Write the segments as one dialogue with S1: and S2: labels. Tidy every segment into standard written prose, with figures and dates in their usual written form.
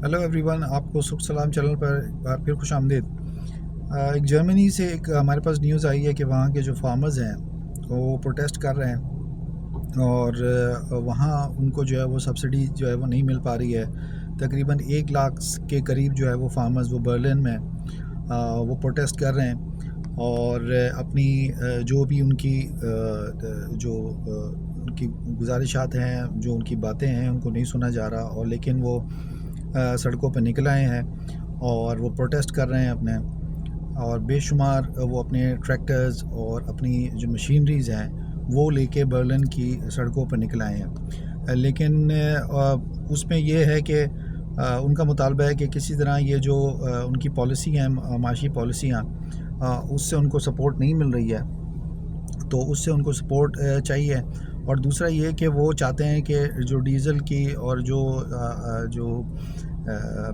S1: Hello every one, آپ کو سکھ سلام چینل پر ایک بار پھر خوش آمدید۔ ایک جرمنی سے ایک ہمارے پاس نیوز آئی ہے کہ وہاں کے جو فارمرز ہیں وہ پروٹیسٹ کر رہے ہیں، اور وہاں ان کو جو ہے وہ سبسڈی جو ہے وہ نہیں مل پا رہی ہے۔ تقریباً 1 لاکھ کے قریب جو ہے وہ فارمرز وہ برلن میں وہ پروٹیسٹ کر رہے ہیں، اور اپنی جو بھی ان کی ان کی گزارشات ہیں، جو ان کی باتیں ہیں، ان کو نہیں سنا جا رہا، اور لیکن وہ سڑکوں پہ نکل آئے ہیں اور وہ پروٹیسٹ کر رہے ہیں اپنے، اور بے شمار وہ اپنے ٹریکٹرز اور اپنی جو مشینریز ہیں وہ لے کے برلن کی سڑکوں پہ نکل آئے ہیں۔ لیکن اس میں یہ ہے کہ ان کا مطالبہ ہے کہ کسی طرح یہ جو ان کی پالیسی ہیں، معاشی پالیسیاں، اس سے ان کو سپورٹ نہیں مل رہی ہے، تو اس سے ان کو سپورٹ چاہیے۔ اور دوسرا یہ کہ وہ چاہتے ہیں کہ جو ڈیزل کی اور جو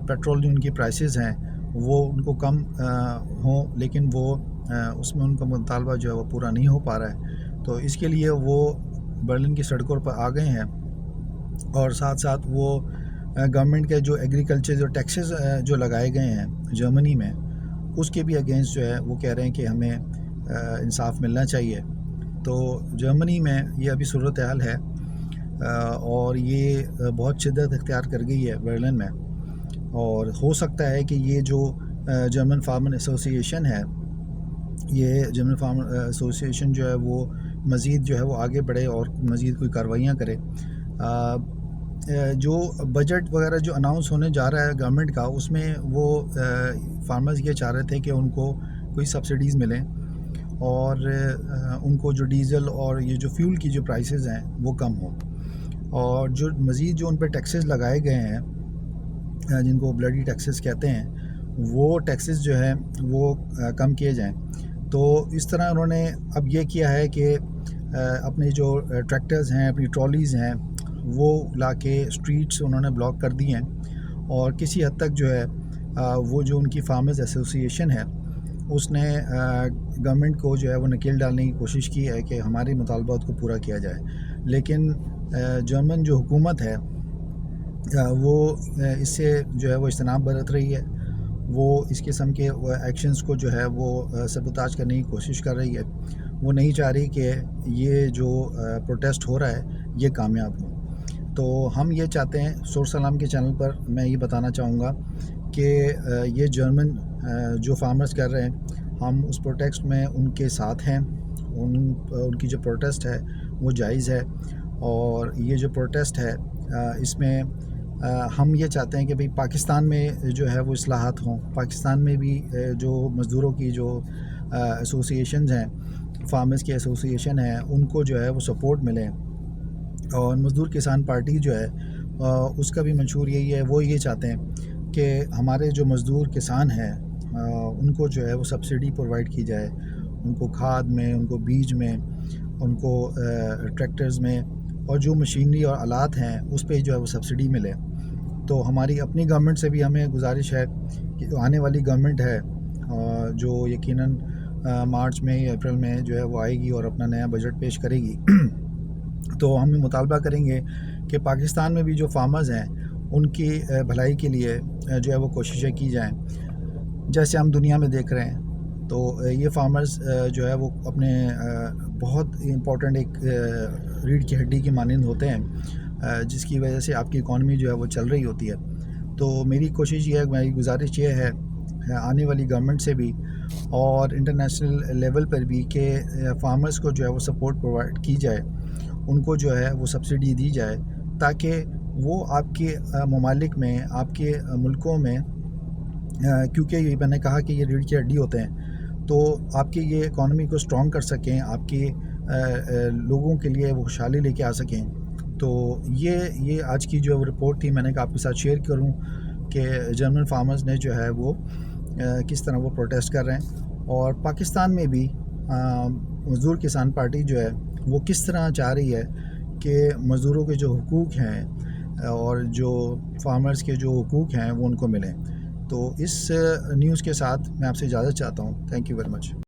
S1: پیٹرول ان کی پرائسز ہیں وہ ان کو کم ہوں، لیکن وہ اس میں ان کا مطالبہ جو ہے وہ پورا نہیں ہو پا رہا ہے۔ تو اس کے لیے وہ برلن کی سڑکوں پر آ گئے ہیں، اور ساتھ ساتھ وہ گورنمنٹ کے جو ایگریکلچر جو ٹیکسز جو لگائے گئے ہیں جرمنی میں، اس کے بھی اگینسٹ جو ہے وہ کہہ رہے ہیں کہ ہمیں انصاف ملنا چاہیے۔ تو جرمنی میں یہ ابھی صورتحال ہے، اور یہ بہت شدت اختیار کر گئی ہے برلن میں، اور ہو سکتا ہے کہ یہ جو جرمن فارمر ایسوسی ایشن ہے، یہ جرمن فارمر ایسوسی ایشن جو ہے وہ مزید جو ہے وہ آگے بڑھے اور مزید کوئی کارروائیاں کرے۔ جو بجٹ وغیرہ جو اناؤنس ہونے جا رہا ہے گورنمنٹ کا، اس میں وہ فارمرز یہ چاہ رہے تھے کہ ان کو کوئی سبسڈیز ملیں، اور ان کو جو ڈیزل اور یہ جو فیول کی جو پرائسز ہیں وہ کم ہوں، اور جو مزید جو ان پہ ٹیکسز لگائے گئے ہیں، جن کو بلڈی ٹیکسز کہتے ہیں، وہ ٹیکسز جو ہیں وہ کم کیے جائیں۔ تو اس طرح انہوں نے اب یہ کیا ہے کہ اپنے جو ٹریکٹرز ہیں، اپنی ٹرالیز ہیں، وہ لا کے اسٹریٹس انہوں نے بلاک کر دی ہیں، اور کسی حد تک جو ہے وہ جو ان کی فارمرز ایسوسی ایشن ہے، اس نے گورنمنٹ کو جو ہے وہ نکیل ڈالنے کی کوشش کی ہے کہ ہمارے مطالبات کو پورا کیا جائے، لیکن جرمن جو حکومت ہے وہ اس سے جو ہے وہ اجتناب برت رہی ہے۔ وہ اس قسم کے ایکشنز کو جو ہے وہ سبوتاژ کرنے کی کوشش کر رہی ہے۔ وہ نہیں چاہ رہی کہ یہ جو پروٹیسٹ ہو رہا ہے یہ کامیاب ہو۔ تو ہم یہ چاہتے ہیں، سور سلام کے چینل پر میں یہ بتانا چاہوں گا کہ یہ جرمن جو فارمرز کر رہے ہیں، ہم اس پروٹیسٹ میں ان کے ساتھ ہیں۔ ان کی جو پروٹیسٹ ہے وہ جائز ہے، اور یہ جو پروٹیسٹ ہے اس میں ہم یہ چاہتے ہیں کہ بھئی پاکستان میں جو ہے وہ اصلاحات ہوں، پاکستان میں بھی جو مزدوروں کی جو ایسوسی ایشنز ہیں، فارمرز کی ایسوسی ایشن ہیں، ان کو جو ہے وہ سپورٹ ملے، اور مزدور کسان پارٹی جو ہے اس کا بھی منشور یہی ہے، وہ یہ چاہتے ہیں کہ ہمارے جو مزدور کسان ہیں ان کو جو ہے وہ سبسڈی پرووائڈ کی جائے، ان کو کھاد میں، ان کو بیج میں، ان کو ٹریکٹرز میں، اور جو مشینری اور آلات ہیں اس پہ جو ہے وہ سبسڈی ملے۔ تو ہماری اپنی گورنمنٹ سے بھی ہمیں گزارش ہے کہ آنے والی گورنمنٹ ہے جو یقیناً مارچ میں یا اپریل میں جو ہے وہ آئے گی اور اپنا نیا بجٹ پیش کرے گی، تو ہم مطالبہ کریں گے کہ پاکستان میں بھی جو فارمرز ہیں ان کی بھلائی کے لیے جو ہے وہ کوششیں کی جائیں، جیسے ہم دنیا میں دیکھ رہے ہیں۔ تو یہ فارمرز جو ہے وہ اپنے بہت امپورٹنٹ ایک ریڑھ کی ہڈی کی مانند ہوتے ہیں، جس کی وجہ سے آپ کی اکانومی جو ہے وہ چل رہی ہوتی ہے۔ تو میری کوشش یہ ہے، میری گزارش یہ ہے آنے والی گورنمنٹ سے بھی اور انٹرنیشنل لیول پر بھی، کہ فارمرز کو جو ہے وہ سپورٹ پرووائڈ کی جائے، ان کو جو ہے وہ سبسڈی دی جائے، تاکہ وہ آپ کے ممالک میں، آپ کے ملکوں میں، کیونکہ یہ میں نے کہا کہ یہ ریڑھ کی ہڈی ہوتے ہیں، تو آپ کی یہ اکانومی کو سٹرونگ کر سکیں، آپ کے لوگوں کے لیے وہ خوشحالی لے کے آ سکیں۔ تو یہ آج کی جو رپورٹ تھی، میں نے کہا آپ کے ساتھ شیئر کروں کہ جرمن فارمرز نے جو ہے وہ کس طرح وہ پروٹیسٹ کر رہے ہیں، اور پاکستان میں بھی مزدور کسان پارٹی جو ہے وہ کس طرح چاہ رہی ہے کہ مزدوروں کے جو حقوق ہیں اور جو فارمرز کے جو حقوق ہیں وہ ان کو ملیں۔ تو اس نیوز کے ساتھ میں آپ سے اجازت چاہتا ہوں۔ Thank you very much.